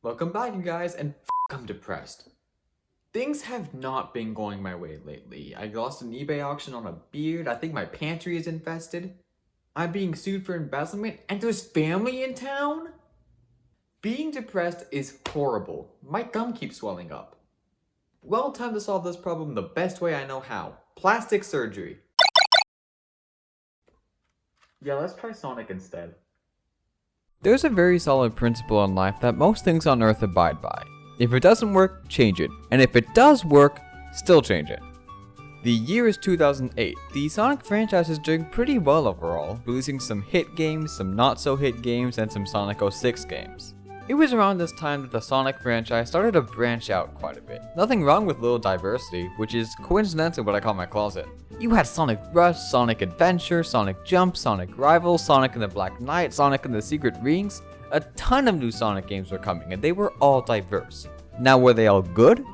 Welcome back, you guys, and I'm depressed. Things have not been going my way lately. I lost an eBay auction on a beard. I think my pantry is infested. I'm being sued for embezzlement, and there's family in town? Being depressed is horrible. My gum keeps swelling up. Well, time to solve this problem the best way I know how. Plastic surgery. Yeah, let's try Sonic instead. There's a very solid principle in life that most things on Earth abide by. If it doesn't work, change it. And if it does work, still change it. The year is 2008. The Sonic franchise is doing pretty well overall, releasing some hit games, some not so hit games, and some Sonic 06 games. It was around this time that the Sonic franchise started to branch out quite a bit. Nothing wrong with little diversity, which is coincidentally what I call my closet. You had Sonic Rush, Sonic Adventure, Sonic Jump, Sonic Rivals, Sonic and the Black Knight, Sonic and the Secret Rings. A ton of new Sonic games were coming, and they were all diverse. Now, were they all good?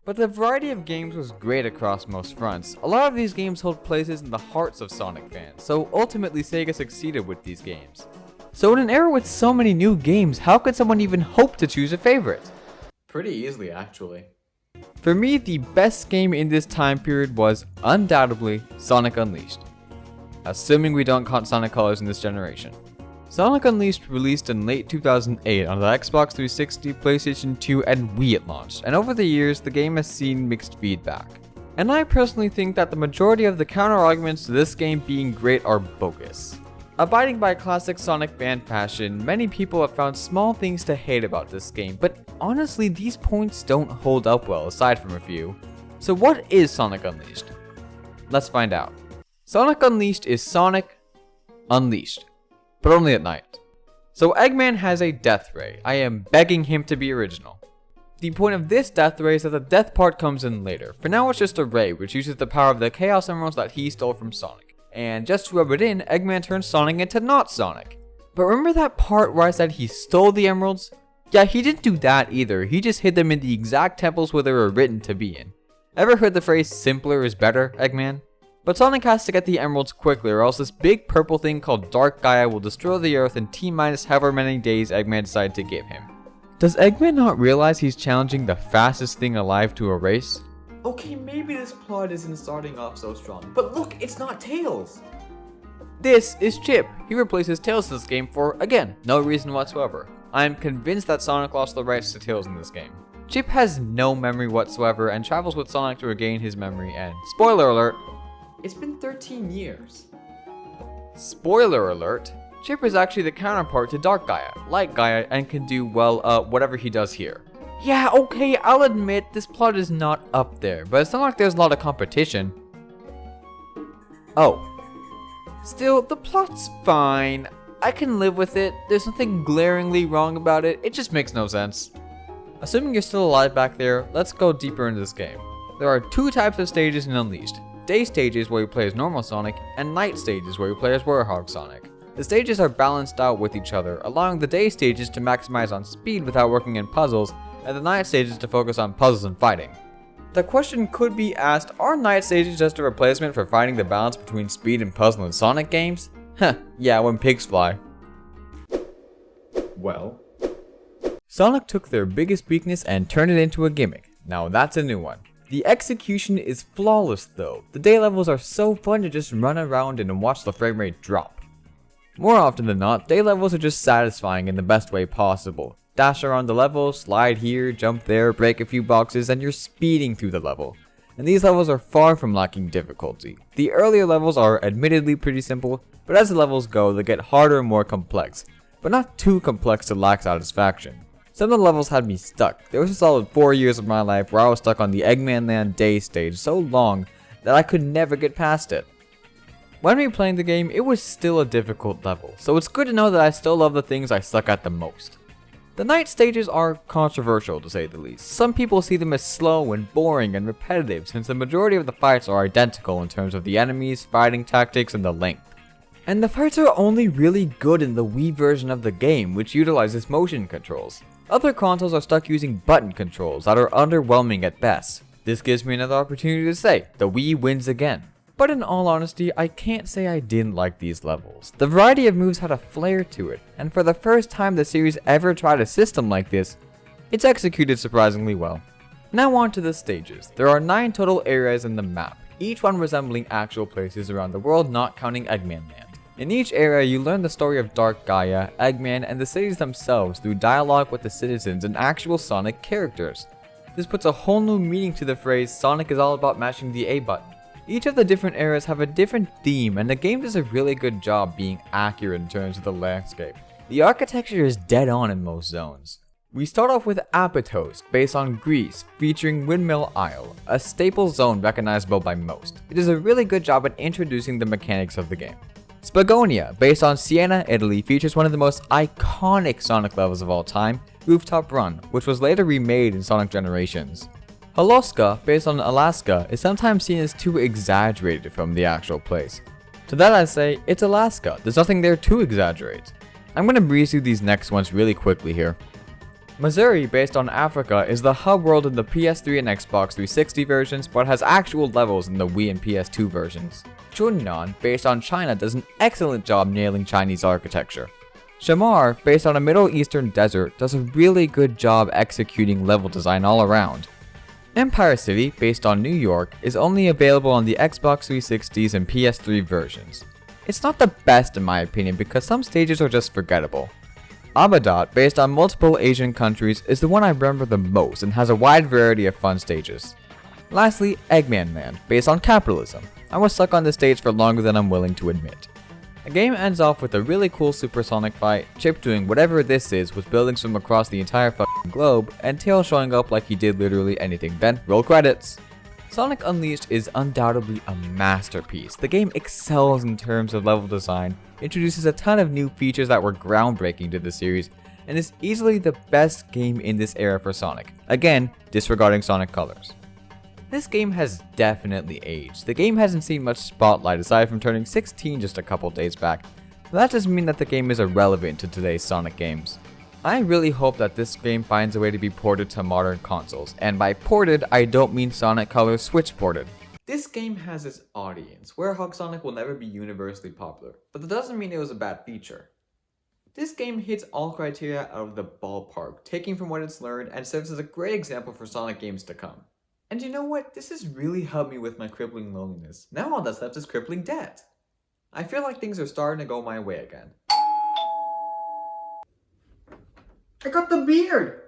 But the variety of games was great across most fronts. A lot of these games hold places in the hearts of Sonic fans, so ultimately Sega succeeded with these games. So in an era with so many new games, how could someone even hope to choose a favorite? Pretty easily, actually. For me, the best game in this time period was undoubtedly Sonic Unleashed. Assuming we don't count Sonic Colors in this generation. Sonic Unleashed released in late 2008 on the Xbox 360, PlayStation 2, and Wii at launch, and over the years the game has seen mixed feedback. And I personally think that the majority of the counter-arguments to this game being great are bogus. Abiding by classic Sonic fan fashion, many people have found small things to hate about this game, but honestly these points don't hold up well aside from a few. So what is Sonic Unleashed? Let's find out. Sonic Unleashed is Sonic Unleashed, but only at night. So Eggman has a death ray. I am begging him to be original. The point of this death ray is that the death part comes in later. For now it's just a ray which uses the power of the Chaos Emeralds that he stole from Sonic. And just to rub it in, Eggman turns Sonic into not Sonic. But remember that part where I said he stole the emeralds? Yeah, he didn't do that either. He just hid them in the exact temples where they were written to be in. Ever heard the phrase simpler is better, Eggman? But Sonic has to get the emeralds quickly or else this big purple thing called Dark Gaia will destroy the earth in T-minus however many days Eggman decided to give him. Does Eggman not realize he's challenging the fastest thing alive to a race? Okay, maybe this plot isn't starting off so strong, but look, it's not Tails! This is Chip. He replaces Tails in this game for, again, no reason whatsoever. I am convinced that Sonic lost the rights to Tails in this game. Chip has no memory whatsoever and travels with Sonic to regain his memory and, spoiler alert, It's been 13 years. Spoiler alert, Chip is actually the counterpart to Dark Gaia, Light Gaia, and can do, well, whatever he does here. Yeah, okay, I'll admit this plot is not up there, but it's not like there's a lot of competition. Oh. Still, the plot's fine. I can live with it. There's nothing glaringly wrong about it. It just makes no sense. Assuming you're still alive back there, let's go deeper into this game. There are two types of stages in Unleashed. Day stages where you play as normal Sonic, and night stages where you play as Warthog Sonic. The stages are balanced out with each other, allowing the day stages to maximize on speed without working in puzzles, and the night stages to focus on puzzles and fighting. The question could be asked, are night stages just a replacement for finding the balance between speed and puzzle in Sonic games? Heh, yeah, when pigs fly. Well, Sonic took their biggest weakness and turned it into a gimmick. Now that's a new one. The execution is flawless though. The day levels are so fun to just run around and watch the frame rate drop. More often than not, day levels are just satisfying in the best way possible. Dash around the level, slide here, jump there, break a few boxes, and you're speeding through the level. And these levels are far from lacking difficulty. The earlier levels are admittedly pretty simple, but as the levels go, they get harder and more complex, but not too complex to lack satisfaction. Some of the levels had me stuck. There was a solid 4 years of my life where I was stuck on the Eggman Land Day stage so long that I could never get past it. When replaying the game, it was still a difficult level, so it's good to know that I still love the things I suck at the most. The night stages are controversial to say the least. Some people see them as slow and boring and repetitive since the majority of the fights are identical in terms of the enemies, fighting tactics, and the length. And the fights are only really good in the Wii version of the game, which utilizes motion controls. Other consoles are stuck using button controls that are underwhelming at best. This gives me another opportunity to say, the Wii wins again. But in all honesty, I can't say I didn't like these levels. The variety of moves had a flair to it, and for the first time the series ever tried a system like this, it's executed surprisingly well. Now on to the stages. There are 9 total areas in the map, each one resembling actual places around the world, not counting Eggman Land. In each area, you learn the story of Dark Gaia, Eggman, and the cities themselves through dialogue with the citizens and actual Sonic characters. This puts a whole new meaning to the phrase Sonic is all about mashing the A button. Each of the different areas have a different theme, and the game does a really good job being accurate in terms of the landscape. The architecture is dead on in most zones. We start off with Apatos, based on Greece, featuring Windmill Isle, a staple zone recognizable by most. It does a really good job at introducing the mechanics of the game. Spagonia, based on Siena, Italy, features one of the most iconic Sonic levels of all time, Rooftop Run, which was later remade in Sonic Generations. Holoska, based on Alaska, is sometimes seen as too exaggerated from the actual place. To that I say, it's Alaska, there's nothing there to exaggerate. I'm gonna breeze through these next ones really quickly here. Mazuri, based on Africa, is the hub world in the PS3 and Xbox 360 versions, but has actual levels in the Wii and PS2 versions. Chunnan, based on China, does an excellent job nailing Chinese architecture. Shamar, based on a Middle Eastern desert, does a really good job executing level design all around. Empire City, based on New York, is only available on the Xbox 360s and PS3 versions. It's not the best in my opinion because some stages are just forgettable. Abadat, based on multiple Asian countries, is the one I remember the most and has a wide variety of fun stages. Lastly, Eggman Land, based on capitalism. I was stuck on this stage for longer than I'm willing to admit. The game ends off with a really cool supersonic fight, Chip doing whatever this is with buildings from across the entire fucking globe, and Tails showing up like he did literally anything. Then, roll credits! Sonic Unleashed is undoubtedly a masterpiece. The game excels in terms of level design, introduces a ton of new features that were groundbreaking to the series, and is easily the best game in this era for Sonic. Again, disregarding Sonic Colors. This game has definitely aged. The game hasn't seen much spotlight aside from turning 16 just a couple days back, but that doesn't mean that the game is irrelevant to today's Sonic games. I really hope that this game finds a way to be ported to modern consoles, and by ported, I don't mean Sonic Colors Switch ported. This game has its audience. Werehog Sonic will never be universally popular, but that doesn't mean it was a bad feature. This game hits all criteria out of the ballpark, taking from what it's learned, and serves as a great example for Sonic games to come. And you know what? This has really helped me with my crippling loneliness. Now all that's left is crippling debt. I feel like things are starting to go my way again. I got the beard!